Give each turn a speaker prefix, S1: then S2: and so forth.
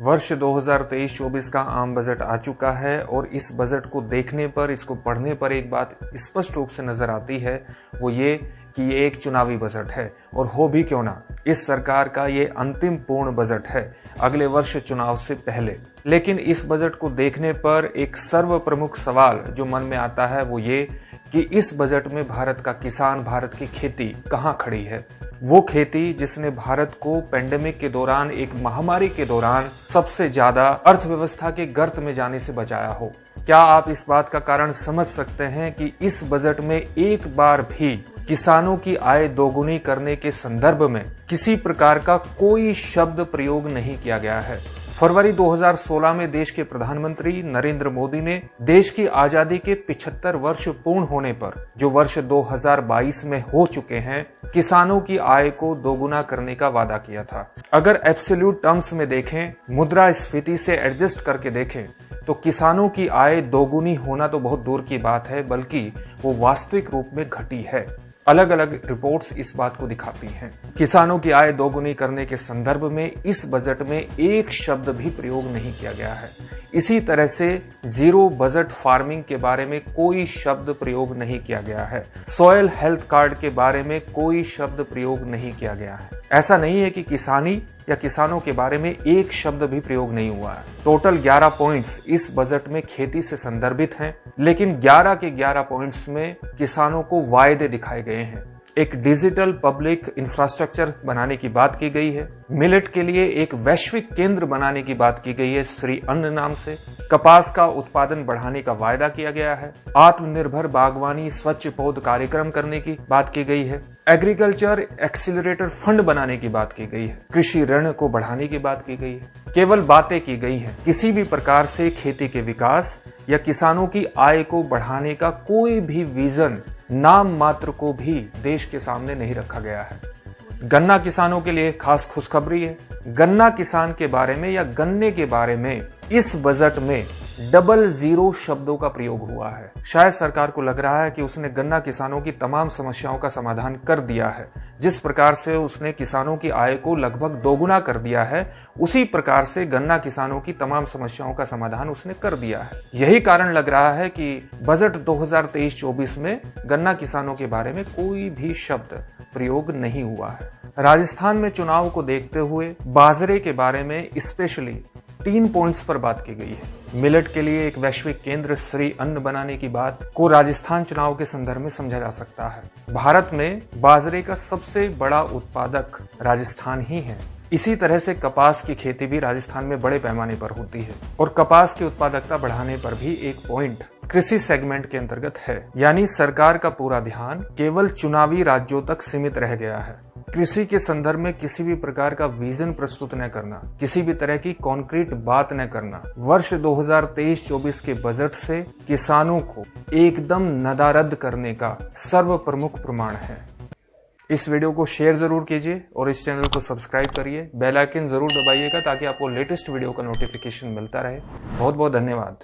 S1: वर्ष 2023-24 का आम बजट आ चुका है और इस बजट को देखने पर, इसको पढ़ने पर एक बात स्पष्ट रूप से नजर आती है, वो ये कि ये एक चुनावी बजट है। और हो भी क्यों ना, इस सरकार का ये अंतिम पूर्ण बजट है अगले वर्ष चुनाव से पहले। लेकिन इस बजट को देखने पर एक सर्व प्रमुख सवाल जो मन में आता है वो ये कि इस बजट में भारत का किसान, भारत की खेती कहाँ खड़ी है। वो खेती जिसने भारत को पेंडेमिक के दौरान, एक महामारी के दौरान सबसे ज्यादा अर्थव्यवस्था के गर्त में जाने से बचाया हो। क्या आप इस बात का कारण समझ सकते हैं कि इस बजट में एक बार भी किसानों की आय दोगुनी करने के संदर्भ में किसी प्रकार का कोई शब्द प्रयोग नहीं किया गया है। फरवरी 2016 में देश के प्रधानमंत्री नरेंद्र मोदी ने देश की आजादी के 75 वर्ष पूर्ण होने पर, जो वर्ष 2022 में हो चुके हैं, किसानों की आय को दोगुना करने का वादा किया था। अगर एब्सोल्यूट टर्म्स में देखें, मुद्रास्फीति से एडजस्ट करके देखें, तो किसानों की आय दोगुनी होना तो बहुत दूर की बात है, बल्कि वो वास्तविक रूप में घटी है। अलग अलग रिपोर्ट्स इस बात को दिखाती हैं। किसानों की आय दोगुनी करने के संदर्भ में इस बजट में एक शब्द भी प्रयोग नहीं किया गया है। इसी तरह से जीरो बजट फार्मिंग के बारे में कोई शब्द प्रयोग नहीं किया गया है। सॉइल हेल्थ कार्ड के बारे में कोई शब्द प्रयोग नहीं किया गया है। ऐसा नहीं है कि किसानी या किसानों के बारे में एक शब्द भी प्रयोग नहीं हुआ है। टोटल 11 पॉइंट्स इस बजट में खेती से संदर्भित हैं, लेकिन 11 के 11 पॉइंट्स में किसानों को वायदे दिखाए गए हैं। एक डिजिटल पब्लिक इंफ्रास्ट्रक्चर बनाने की बात की गई है। मिलेट के लिए एक वैश्विक केंद्र बनाने की बात की गई है श्री अन्न नाम से। कपास का उत्पादन बढ़ाने का वायदा किया गया है। आत्मनिर्भर बागवानी स्वच्छ पौध कार्यक्रम करने की बात की गई है। एग्रीकल्चर एक्सीलरेटर फंड बनाने की बात की गई है। कृषि ऋण को बढ़ाने की बात की गई है। केवल बातें की गई हैं। किसी भी प्रकार से खेती के विकास या किसानों की आय को बढ़ाने का कोई भी विजन नाम मात्र को भी देश के सामने नहीं रखा गया है। गन्ना किसानों के लिए खास खुशखबरी है। गन्ना किसान के बारे में या गन्ने के बारे में इस बजट में 00 शब्दों का प्रयोग हुआ है। शायद सरकार को लग रहा है कि उसने गन्ना किसानों की तमाम समस्याओं का समाधान कर दिया है। जिस प्रकार से उसने किसानों की आय को लगभग दोगुना कर दिया है, उसी प्रकार से गन्ना किसानों की तमाम समस्याओं का समाधान उसने कर दिया है। यही कारण लग रहा है कि बजट 2023-24 में गन्ना किसानों के बारे में कोई भी शब्द प्रयोग नहीं हुआ है। राजस्थान में चुनाव को देखते हुए बाजरे के बारे में स्पेशली 3 पॉइंट्स पर बात की गई है। मिलेट के लिए एक वैश्विक केंद्र श्री अन्न बनाने की बात को राजस्थान चुनाव के संदर्भ में समझा जा सकता है। भारत में बाजरे का सबसे बड़ा उत्पादक राजस्थान ही है। इसी तरह से कपास की खेती भी राजस्थान में बड़े पैमाने पर होती है और कपास की उत्पादकता बढ़ाने पर भी एक पॉइंट कृषि सेगमेंट के अंतर्गत है। यानी सरकार का पूरा ध्यान केवल चुनावी राज्यों तक सीमित रह गया है। कृषि के संदर्भ में किसी भी प्रकार का विजन प्रस्तुत न करना, किसी भी तरह की कॉन्क्रीट बात न करना, वर्ष 2023-24 के बजट से किसानों को एकदम नदारद करने का सर्व प्रमुख प्रमाण है। इस वीडियो को शेयर जरूर कीजिए और इस चैनल को सब्सक्राइब करिए। बेल आइकन जरूर दबाइएगा ताकि आपको लेटेस्ट वीडियो का नोटिफिकेशन मिलता रहे। बहुत बहुत धन्यवाद।